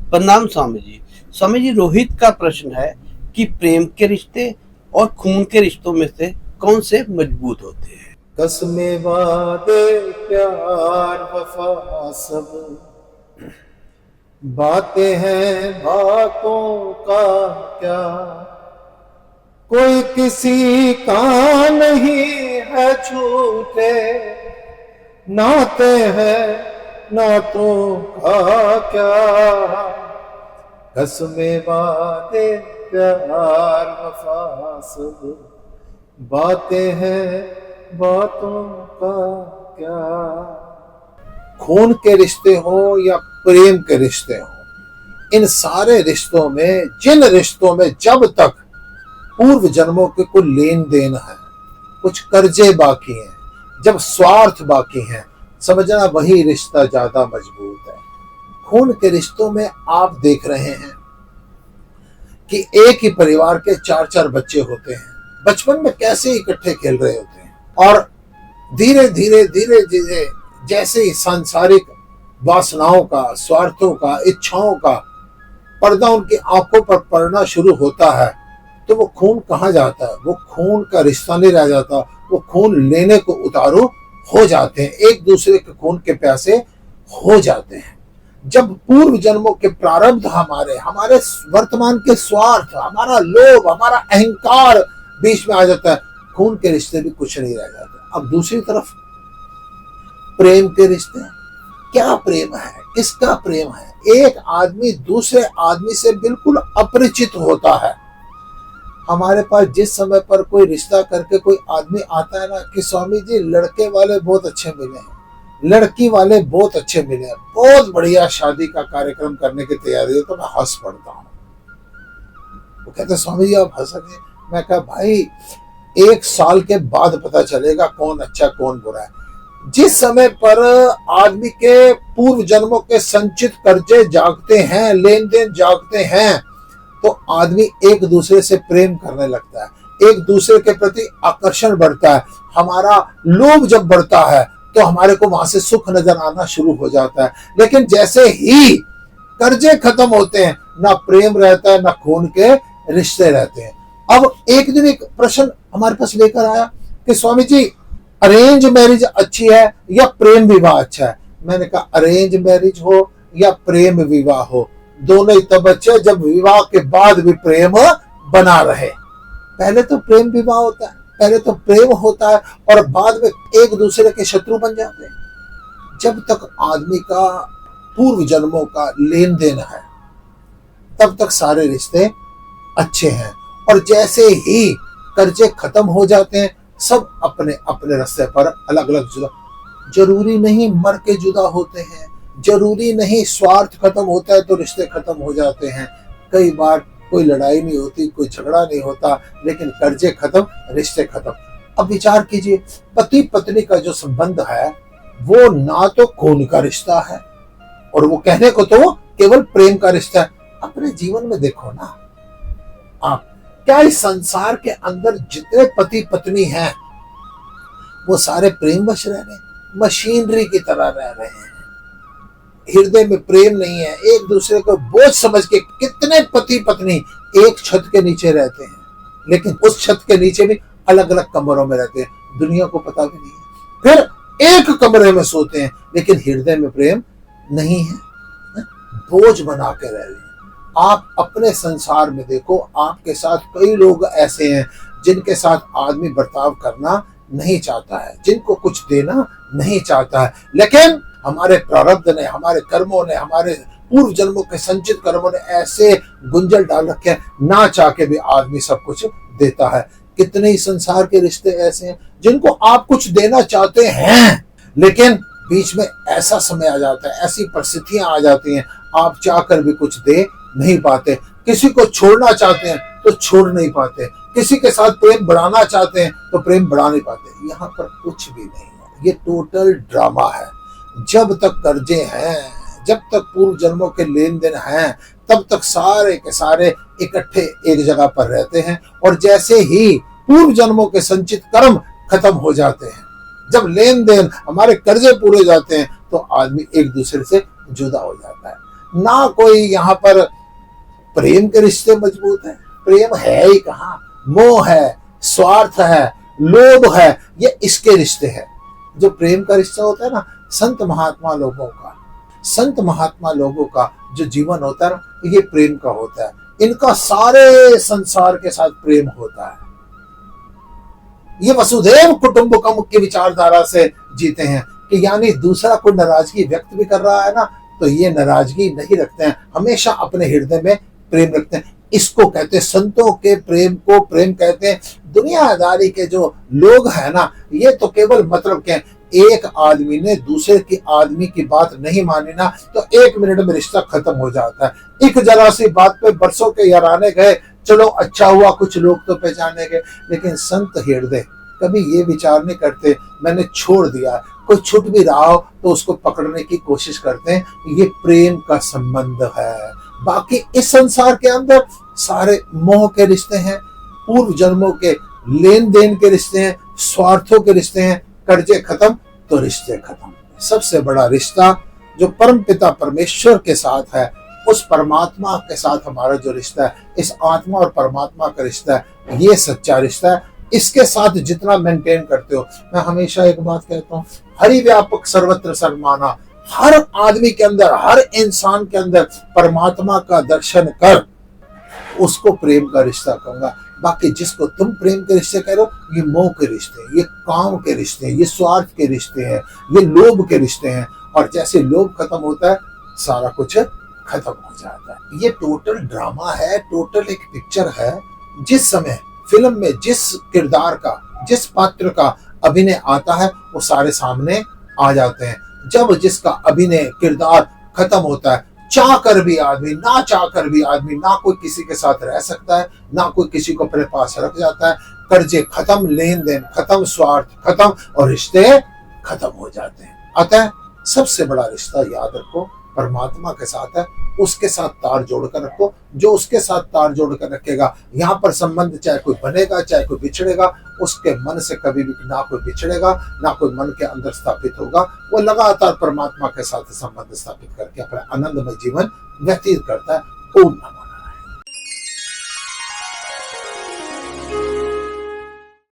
प्रणाम स्वामी जी। स्वामी जी, रोहित का प्रश्न है कि प्रेम के रिश्ते और खून के रिश्तों में से कौन से मजबूत होते हैं? कसमे वादे प्यार वफा सब बातें हैं बातों का क्या, कोई किसी का नहीं है झूठे, नाते हैं नातों का क्या। कसमे वादे प्यार वफा सब बातें हैं बातों का क्या। खून के रिश्ते हो या प्रेम के रिश्ते हो, इन सारे रिश्तों में, जिन रिश्तों में जब तक पूर्व जन्मों के कुछ लेन देन है, कुछ कर्जे बाकी हैं, जब स्वार्थ बाकी हैं, समझना वही रिश्ता ज्यादा मजबूत है। खून के रिश्तों में आप देख रहे हैं कि एक ही परिवार के 4-4 बच्चे होते हैं, बचपन में कैसे इकट्ठे खेल रहे होते हैं, और धीरे धीरे जैसे ही सांसारिक वासनाओं का, स्वार्थों का, इच्छाओं का पर्दा उनकी आंखों पर पड़ना शुरू होता है, तो वो खून कहाँ जाता है? वो खून का रिश्ता नहीं रह जाता, वो खून लेने को उतारू हो जाते हैं, एक दूसरे के खून के प्यासे हो जाते हैं। जब पूर्व जन्मों के प्रारब्ध हमारे वर्तमान के स्वार्थ, हमारा लोभ, हमारा अहंकार बीच में आ जाता है, खून के रिश्ते भी कुछ नहीं रह जाते। अब दूसरी तरफ प्रेम के रिश्ते, क्या प्रेम है, किसका प्रेम है? एक आदमी दूसरे आदमी से बिल्कुल अपरिचित होता है। हमारे पास जिस समय पर कोई रिश्ता करके कोई आदमी आता है ना कि स्वामी जी लड़के वाले बहुत अच्छे मिले हैं, लड़की वाले बहुत अच्छे मिले हैं, बहुत बढ़िया शादी का कार्यक्रम करने की तैयारी है, तो मैं हंस पड़ता हूँ। वो कहते स्वामी जी आप हंस रहे हैं। मैं कहा भाई 1 साल के बाद पता चलेगा कौन अच्छा कौन बुरा है। जिस समय पर आदमी के पूर्व जन्मों के संचित कर्जे जागते हैं, लेन देन जागते हैं, तो आदमी एक दूसरे से प्रेम करने लगता है, एक दूसरे के प्रति आकर्षण बढ़ता है। हमारा लोभ जब बढ़ता है तो हमारे को वहां से सुख नजर आना शुरू हो जाता है। लेकिन जैसे ही कर्जे खत्म होते हैं, ना प्रेम रहता है, ना खून के रिश्ते रहते हैं। अब एक दिन एक प्रश्न हमारे पास लेकर आया कि स्वामी जी अरेंज मैरिज अच्छी है या प्रेम विवाह अच्छा है? मैंने कहा अरेंज मैरिज हो या प्रेम विवाह हो, दोनों ही तब अच्छे जब विवाह के बाद भी प्रेम बना रहे। पहले तो प्रेम विवाह होता है, पहले तो प्रेम होता है और बाद में एक दूसरे के शत्रु बन जाते हैं। जब तक आदमी का पूर्व जन्मों का लेन देन है, तब तक सारे रिश्ते अच्छे हैं, और जैसे ही कर्जे खत्म हो जाते हैं, सब अपने अपने रास्ते पर अलग अलग जुदा। जरूरी नहीं मर के जुदा होते हैं, जरूरी नहीं स्वार्थ खत्म होता है तो रिश्ते खत्म हो जाते हैं। कई बार कोई लड़ाई नहीं होती, कोई झगड़ा नहीं होता, लेकिन कर्जे खत्म, रिश्ते खत्म। अब विचार कीजिए, पति पत्नी का जो संबंध है वो ना तो खून का रिश्ता है, और वो कहने को तो केवल प्रेम का रिश्ता है। अपने जीवन में देखो ना आप, क्या इस संसार के अंदर जितने पति पत्नी हैं वो सारे प्रेमवश रह रहे हैं? मशीनरी की तरह रह रहे हैं, हृदय में प्रेम नहीं है। एक दूसरे को बोझ समझ के कितने पति पत्नी एक छत के नीचे रहते हैं, लेकिन उस छत के नीचे भी अलग अलग कमरों में रहते हैं, दुनिया को पता भी नहीं है। फिर एक कमरे में सोते हैं, लेकिन हृदय में प्रेम नहीं है, बोझ बना के रह रहे हैं। आप अपने संसार में देखो, आपके साथ कई लोग ऐसे हैं जिनके साथ आदमी बर्ताव करना नहीं चाहता है, जिनको कुछ देना नहीं चाहता है, लेकिन हमारे प्रारब्ध ने, हमारे कर्मों ने, हमारे पूर्व जन्मों के संचित कर्मों ने ऐसे गुंजल डाल रखे हैं, ना चाह के भी आदमी सब कुछ देता है। कितने ही संसार के रिश्ते ऐसे हैं जिनको आप कुछ देना चाहते हैं, लेकिन बीच में ऐसा समय आ जाता है, ऐसी परिस्थितियां आ जाती हैं, आप चाहकर भी कुछ दे नहीं पाते। किसी को छोड़ना चाहते हैं तो छोड़ नहीं पाते, किसी के साथ प्रेम बढ़ाना चाहते हैं तो प्रेम बढ़ा नहीं पाते। यहाँ पर कुछ भी नहीं है, ये टोटल ड्रामा है। जब तक कर्जे हैं, जब तक पूर्व जन्मों के लेन देन हैं, तब तक सारे के सारे इकट्ठे एक जगह पर रहते हैं, और जैसे ही पूर्व जन्मों के संचित कर्म खत्म हो जाते हैं, जब लेन देन हमारे कर्जे पूरे जाते हैं, तो आदमी एक दूसरे से जुदा हो जाता है। ना कोई यहाँ पर प्रेम के रिश्ते मजबूत हैं। प्रेम है ही कहाँ, मोह है, स्वार्थ है, लोभ है, ये इसके रिश्ते हैं। जो प्रेम का रिश्ता होता है ना, संत महात्मा लोगों का जो जीवन होता है ना, ये प्रेम का होता है। इनका सारे संसार के साथ प्रेम होता है। ये वसुधैव कुटुंबकम की विचारधारा से जीते हैं कि यानी दूसरा कोई नाराजगी व्यक्त भी कर रहा है ना, तो ये नाराजगी नहीं रखते हैं, हमेशा अपने हृदय में प्रेम रखते हैं। इसको कहते हैं संतों के प्रेम को प्रेम कहते हैं। दुनियादारी के जो लोग हैं ना, ये तो केवल मतलब के एक आदमी ने दूसरे की आदमी की बात नहीं मानी ना, तो 1 मिनट में रिश्ता खत्म हो जाता है। एक जरा सी बात पे बरसों के याराने गए, चलो अच्छा हुआ कुछ लोग तो पहचाने गए, लेकिन संत हृदय कभी ये विचार नहीं करते मैंने छोड़ दिया। कोई छूट भी रहा हो तो उसको पकड़ने की कोशिश करते हैं। ये प्रेम का संबंध है। बाकी इस संसार के अंदर सारे मोह के रिश्ते हैं, पूर्व जन्मों के लेन देन के रिश्ते हैं, स्वार्थों के रिश्ते हैं। कर्जे खत्म तो रिश्ते खत्म। सबसे बड़ा रिश्ता जो परम पिता परमेश्वर के साथ है, उस परमात्मा के साथ हमारा जो रिश्ता है, इस आत्मा और परमात्मा का रिश्ता है, ये सच्चा रिश्ता है। इसके साथ जितना मेंटेन करते हो, मैं हमेशा एक बात कहता हूँ, हरि व्यापक सर्वत्र सन्माना। हर आदमी के अंदर, हर इंसान के अंदर परमात्मा का दर्शन कर, उसको प्रेम का रिश्ता कहूंगा। बाकी जिसको तुम प्रेम के रिश्ते कह रहे हो, ये मोह के रिश्ते हैं, ये काम के रिश्ते हैं, ये स्वार्थ के रिश्ते हैं, ये लोभ के रिश्ते हैं। और जैसे लोभ खत्म होता है, सारा कुछ खत्म हो जाता है। ये टोटल ड्रामा है, टोटल एक पिक्चर है। जिस समय फिल्म में जिस किरदार का, जिस पात्र का अभिनय आता है, वो सारे सामने आ जाते हैं। जब जिसका अभिनय किरदार खत्म होता है, चाह कर भी आदमी, ना चाह कर भी आदमी, ना कोई किसी के साथ रह सकता है, ना कोई किसी को अपने पास रख जाता है। कर्जे खत्म, लेन देन खत्म, स्वार्थ खत्म और रिश्ते खत्म हो जाते हैं। अतः सबसे बड़ा रिश्ता याद रखो, परमात्मा के साथ है। उसके साथ तार जोड़कर रखो। जो उसके साथ तार जोड़कर रखेगा, यहाँ पर संबंध चाहे कोई बनेगा चाहे कोई बिछड़ेगा, उसके मन से कभी भी ना कोई बिछड़ेगा, ना कोई मन के अंदर स्थापित होगा। वो लगातार परमात्मा के साथ संबंध स्थापित करके अपना आनंदमय जीवन व्यतीत करता है। ओम नमः।